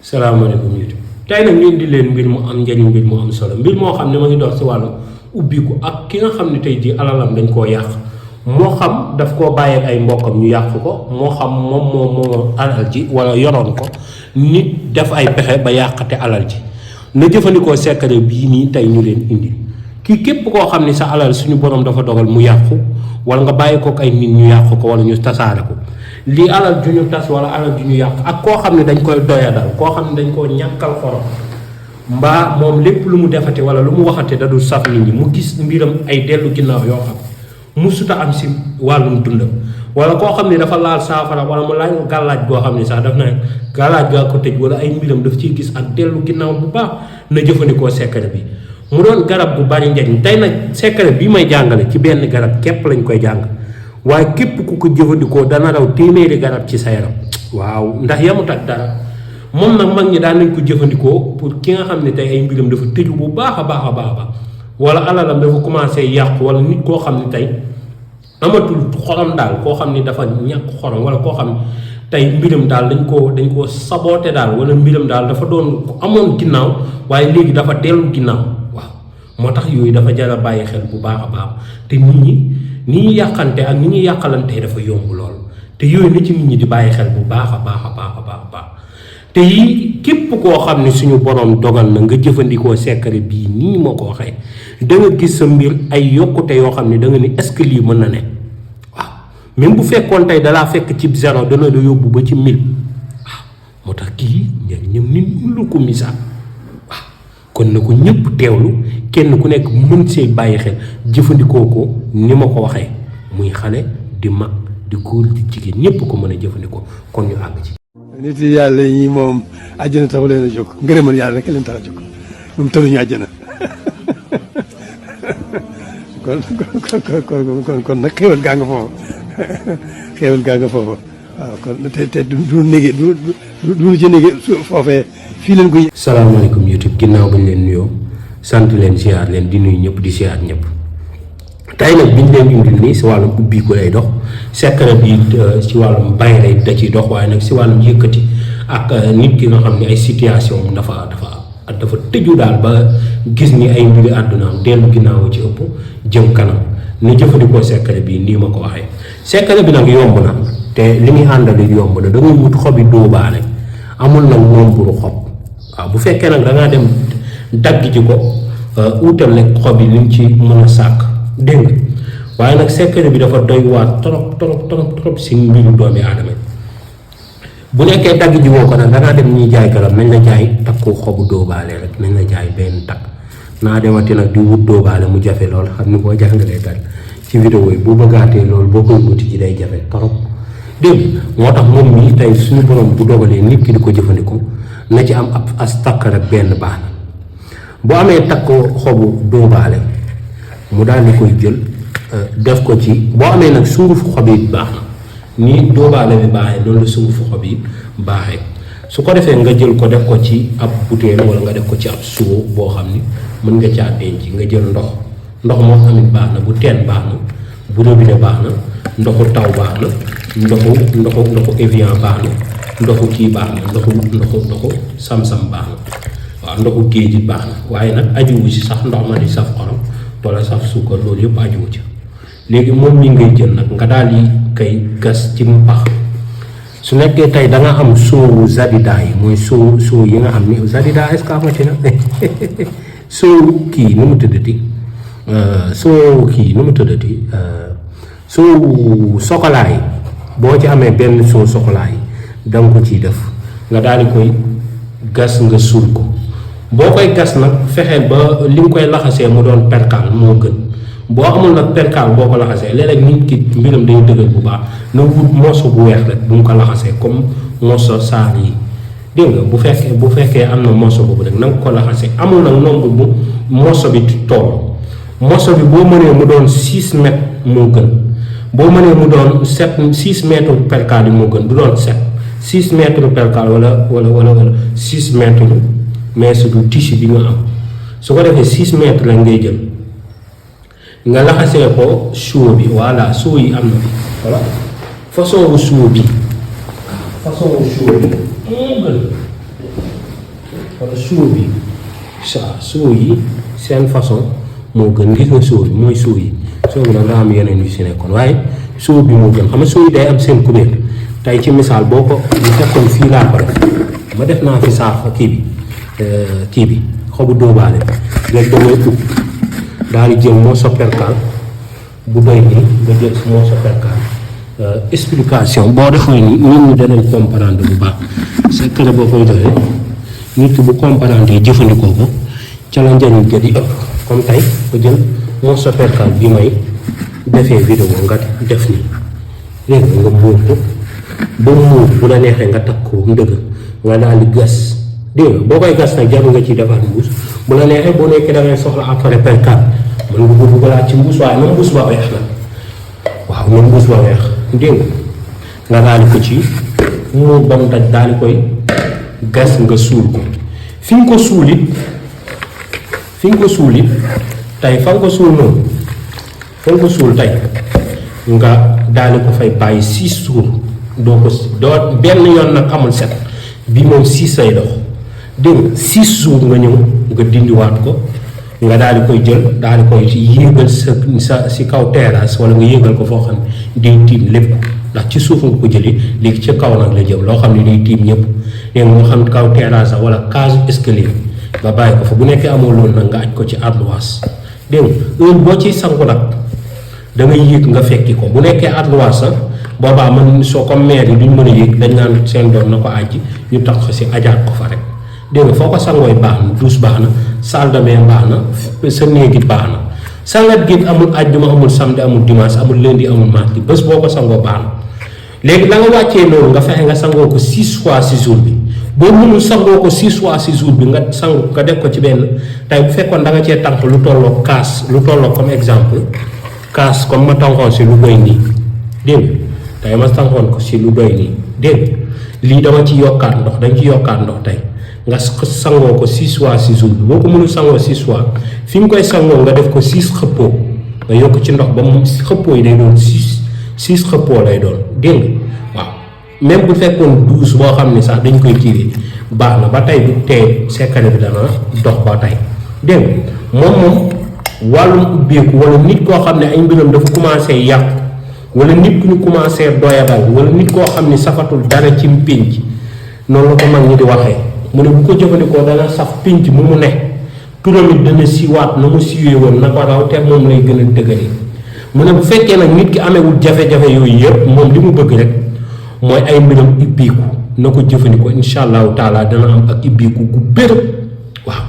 salaamaaleykum YouTube tey nag ñu indi leen mbir mu am njëriñ mbir mu am solo mbir moo xam ne ma ngi dox si wàllu ubbiku ak ki nga xam ne tey jii alalam dañ koo yàq moo xam daf koo bàyyi ay mbokkam ñu yàq ko moo xam moom moo alal ji wala yoroon ko nit def ay pexe ba yàqate alal ji na jëfandikoo secret bii nii tey ñu leen indi kii képp koo xam ne sa alal suñu borom dafa dogal mu yàqu wala nga bàyyi kook ay nit ñu yàq ko wala ñu tasaare ko lii alal ju ñu tas wala alal ju ñu yàq ak koo xam ne dañ koy doyadal koo xam ne dañ koo ñàkkal xorom mbaa moom lépp lu mu defate wala lu mu waxate da dul saf nit ñi mu gis mbiram ay dellu ginnaaw yoo xam mu suta am si wàllum dundam wala koo xam ne dafa laal saafara wala mu laaj gàllaaj goo xam ne sax daf na gàllaaj gaa ko tëj wala ay mbiram daf ciy gis ak dellu ginnaaw bu baax na jëfandikoo secret bi mu doon garab bu bari njariñ tey nag secret bi may jàngale ci benn garab képp lañ koy jàng waaye képp ku ko jëfandikoo dana raw téeméeri garab ci sa yaram waaw ndax yamut ak dara moom nag mag ñi daan nañ ko jëfandikoo pour ki nga xam ne tey ay mbiram dafa tëju bu baax a baax a baax a baax wala alalam dafa commencé yàqu wala nit koo xam ne tey amatul xorom daal koo xam ne dafa ñàkk xorom wala koo xam ne tey mbiram daal dañ koo saboote daal wala mbiram daal dafa doon amoon ginnaaw waaye léegi dafa dellu ginnaaw waaw moo tax yooyu dafa jar a bàyyi xel bu baax a baax te nit ñi ni ñu yàqante ak ni ñuy yàqalante dafa yomb lool te yooyu na ci nit ñi di bàyyi xel bu baax a baax a baax a baax a baax te yii képp koo xam ne suñu borom dogal na nga jëfandikoo secret bii nii moo ko waxee da nga gis sa mbir ay yokkute yoo xam ne da nga ni est-ce que lii mën na ne waaw même bu fekkoon tey dalaa fekk ci zéro dana la yóbbu ba ci 1000 waaw moo tax kii njëriñam nit lu ko misaal waaw kon na ko ñëpp teewlu kenn ku nekk mën see bàyyi xel jëfandikoo ko ni ma ko waxee muy xale di mag di góor di jigéen ñëpp ko mën a jëfandikoo kon ñu àgg ci. nit yi yàlla yi moom àjjana taxu leen a jóg ngërëmal yàlla rek leen tax a jóg moom taluñu àjjana kon nag xéwal gaa nga foofu xéwal gaa nga foofu waaw kon te du nége du ci nége foofee fii leen ko. salaamaaleykum YouTube ginnaaw bañ leen nuyoo sant leen siyaar leen di nuyu ñëpp di siyaar ñëpp tey nag biñ leen indil nii si wàllum ubbi ko lay dox secret bi ci wàllum bay lay da ciy dox waaye nag si wàllum yëkkati ak nit ki nga xam ne ay situation dafa tëju daal ba gis ni ay mbiri àddunaam dellu ginnaaw ci ëpp jëm kanam ni jëfandikoo secret bi nii ma ko waxee secret bi nag yomb na te li muy àndal yomb na da ngay wut xobi dóobaale amul nag nombre xob waaw bu fekkee nag da ngaa dem dagg ji ko utal rek xob yi liñ ci mën a sàkk dégg nga waaye nag secret bi dafa doy waar trop si mbiru doomi aadama bu nekkee dagg ji woo ko nag dangaa dem ñuy jaay garab nañ la jaay takku xobu dóobaale rek nañ la jaay benn takk naa demati nag di wut dóobaale mu jafe lool xam ni boo jàngalee dal ci vidéo yi bu bëggaatee loolu boo koy wuti ji day jafe trop dégg moo tax moom mii tey suñu borom bu dogalee nit ki di ko jëfandikoo na ci am ab as takk rek benn baax na bu amee takk xobu dóobaale mu daal di koy jël def ko ci boo amee nag sungufu xob yi baax na nii dóobaale bi baaxee noonu la sungufu xob yi baaxee su ko defee nga jël ko def ko ci ab butéel wala nga def ko ci ab suwo boo xam ni mën nga caa denc nga jël ndox moo tamit baax na bu teen baax na bu robinet baax na ndoxu taw baax na ndoxu Evian baax na ndoxu kii baax na ndoxu sam-sam baax na waaw ndoxu géej gi baax na waaye nag ajuwu ci sax ndox ma di saf xorom wala saf suukar loolu yëpp ajuwu ci léegi moom mi ngay jël nag nga daal di kay gas ci pax su nekkee tey da nga am soowu zadida yi mooy soow yi nga xam ni zadida est-ce que amati na soowu kii nu mu tëddati soowu sokolaa yi boo ci amee benn soow sokolaa yi da nga ko ciy def nga daal di koy gas nga suul ko boo koy gas nag fexeel ba li nga koy laxasee mu doon perkaal moo gën boo amul nag perkaal boo ko laxasee léeg-léeg nit ki mbiram day dëgër bu baax na wut morso bu weex rek bu mu ko laxasee comme morso saar yi dégg nga bu fekkee am na morso boobu rek na nga ko laxasee amul nag nombre bu morso bi toll morso bi boo mënee mu doon 6 mètres moo gën boo mënee mu doon 6 mètres perkaal yi moo gën du doon 6 mètres perkaal wala 6 mètres mais surtout tissu bi nga am su ko defee 6 mètres la ngay jël nga laxasee ko suo bi voilà suo yi am na fi voilà façon wu suo bi moo gën wala suu bi suu yi seen façon moo gën gis nga suu bi mooy suu yi suu bi nag daa am yeneen yu si nekkoon waaye suu bi moo gën xam nga suu yi day am seen kubéer tey ci misaal boo ko ñu fekkoon fii laa ko def ma def naa fi saaf kii bi xobu dóobaale léegi damay ub daal di jël moo sopperkaal bu doy nii nga jël si moo sopperkaal explication boo defee ni nit ñi danañ comprendre bu baax secret boo koy defee nit ki bu comprendre jëfandikoo ko ca la njëriñ ga di ëpp comme tey nga jël moo sopperkaal bi may defee vidéo nga def nii léegi nga muur ko ba muur bu la neexee nga takk ko ndëgg nga daal di gas dégg nga boo koy gas nag jarul nga ciy defaat mbuus bu la neexee boo nekkee da ngay soxla après percal mën nga ko dugalaat ci mbuus waaye na mbuus ba weex la waaw na mbuus ba weex dégg nga daal di ko ci muur ba mu daj daal di koy gas nga suul ko fi nga ko suul it tey fa nga ko suul noonu fa nga ko suul tey nga daal di ko fay bàyyi 6 jours doo benn yoon nag amul set bi moom 6 lay dox dégg nga 6 jours nga ñëw nga dindiwaat ko nga daal di koy jël daal di koy yéegal sa si kaw terrasse wala nga yéegal ko foo xam ne day tiim lépp ndax ci suuf nga ko jëlee léegi ci kaw nag la jëm loo xam ne day tiim ñëpp léegi moo xam kaw terrasse wala cage escalier nga bàyyi ko fa bu nekkee amoo loolu nag nga aj ko ci ardoise dégg nga heure boo ciy sangu nag da ngay yéeg nga fekki ko bu nekkee ardoise sax boobaa man soo ko maire yi duñ mën a yéeg dañ naan seen doom na ko àjji ñu tax ko si ajaat ko fa rek dégg nga foo ko sangooy baax na douche baax na salle de bain baax na sa néegi baax na sangat gi amul àjjuma amul samedi amul dimanche amul lundi amul mardi bés boo ko sangoo baax na léegi da nga wàccee loolu nga fexe nga sangoo ko 6 fois si jour bi boo mënul sangoo ko 6 fois si jour bi nga sangu nga def ko ci benn tey bu fekkoon da nga cee tànk lu tolloo kaas lu tolloo comme exemple kaas comme ma tànkoon si lu doy nii dégg nga tey ma tànkoon ko si lu doy nii dégg lii dama ci yokkaat ndox dañ ci yokkaat ndox tey nga sangoo ko 6 fois si jour bi boo ko mënul sangoo 6 fois fi nga koy sangoo nga def ko 6 xëppoo nga yokk ci ndox ba mu xëppoo yi day doon 6 xëppoo lay doon dégg nga waaw même bu fekkoon 12 boo xam ne sax dañ koy tiiree baax na ba tey bu tee secret bi dana dox ba tey dégg nga moom wàllum ubbeeku wala nit koo xam ne ay mbiram dafa commencé yàqu wala nit ku ñu commencé doyadal wala nit koo xam ne safatul dara ci pénc noonu la ko mag ñi di waxee mu ne bu ko jëfandikoo dana saf pénc mu ne turam it dana siiwaat na mu siiwee woon na ko raw te moom lay gën a dëgëri mu ne bu fekkee nag nit ki amewul jafe-jafe yooyu yëpp moom li mu bëgg rek mooy ay mbiram ibbiiku na ko jëfandikoo incha allahu taala dana am ak ibbiiku gu bér waaw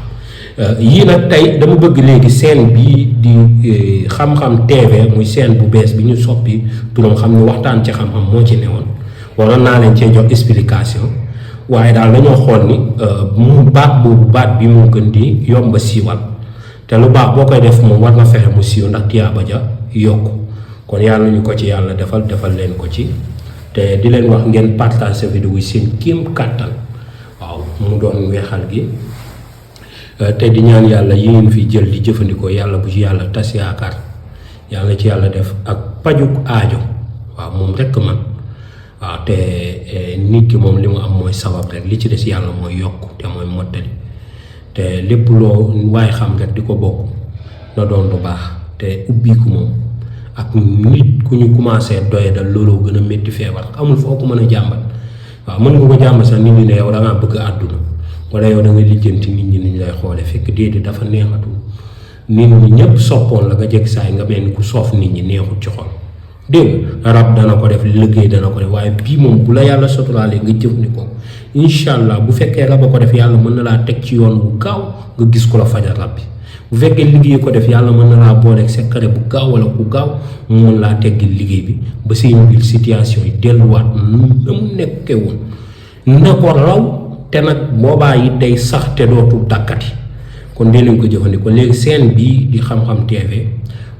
yii nag tey dama bëgg léegi scène bii di xam-xam TV muy scène bu bees bi ñu soppi turam xam ne waxtaan ci xam-xam moo ci newoon waroon naa leen cee jox explication waaye daal dañoo xool ni mu baat bi moo gën di yomba siiwal te lu baax boo koy def moom war na fexe mu siiw ndax tiyaaba ja yokku kon yàlla ñu ko ci yàlla defal leen ko ci te di leen wax ngeen partage sa vidéo yi seen kéem kàttan waaw mu doon weexal gi te di ñaan yàlla yi ngeen fi jël di jëfandikoo yàlla bu ci yàlla tas yaakaar yàlla ci yàlla def ak pajuk aajo waaw moom rekk man waaw te nit ki moom li mu am mooy sabab rek li ci des yàlla mooy yokk te mooy mottali te lépp loo waaye xam rek di ko bokk na doon lu baax te ubbiku moom ak nit ku ñu commencé doyadal looloo gën a métti feebar amul foo ko mën a jàmbat waaw mën nga ko jàmbat sax nit ñi ne yow da ngaa bëgg àdduna wala yow da nga lijjanti nit ñi niñ lay xoole fekk déedéet dafa neexatul nit ñi ñëpp soppoon la nga jekk saay nga mel ni ku soof nit ñi neexut ci xol dégg rab dana ko def liggéey dana ko def waaye bii moom bu la yàlla soturaale nga jëfandikoo incha allah bu fekkee rab a ko def yàlla mën na laa teg ci yoon bu gaaw nga gis ko la fajal rab bi bu fekkee liggéey ko def yàlla mën na laa booleeg secret bu gaaw wala ku gaaw mu mën laa teggil liggéey bi ba seen biir situation yi delluwaat na mu nekkee woon na ko raw te nag boobaa yi day sax te dootul dàkkati kon dee nañ ko jëfandikoo léegi seen bii di xam-xam TV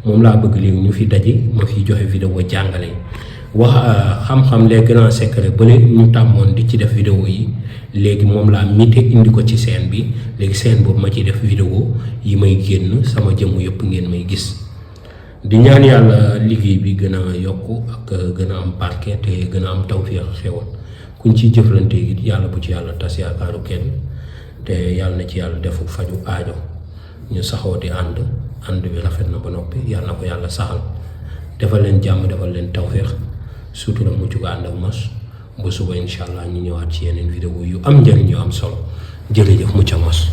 moom laa bëgg léegi ñu fi daje ma fi joxe vidéo jàngale wax xam-xam les grands secrets ba ñu tàmmoon di ci def vidéo yi léegi moom laa mité indi ko ci scène bi léegi scène boobu ma ciy def vidéo yi may génn sama jëmm yëpp ngeen may gis di ñaan yàlla liggéey bi gën a yokku ak gën a am barke te gën a am tawfeex xewal kuñ ciy jëflante it yàlla bu ci yàlla tas yaakaaru kenn te yàlla na ci yàlla defu faju aajo ñu saxoo di ànd bi rafet na ba noppi yàlla na ko yàlla saxal defal leen jàmm defal leen tawféex surtout la mucc ko ànd ak mos ba suba incha allah ñu ñëwaat ci yeneen vidéo yu am njëriñ yu am solo jërëjëf mucc mos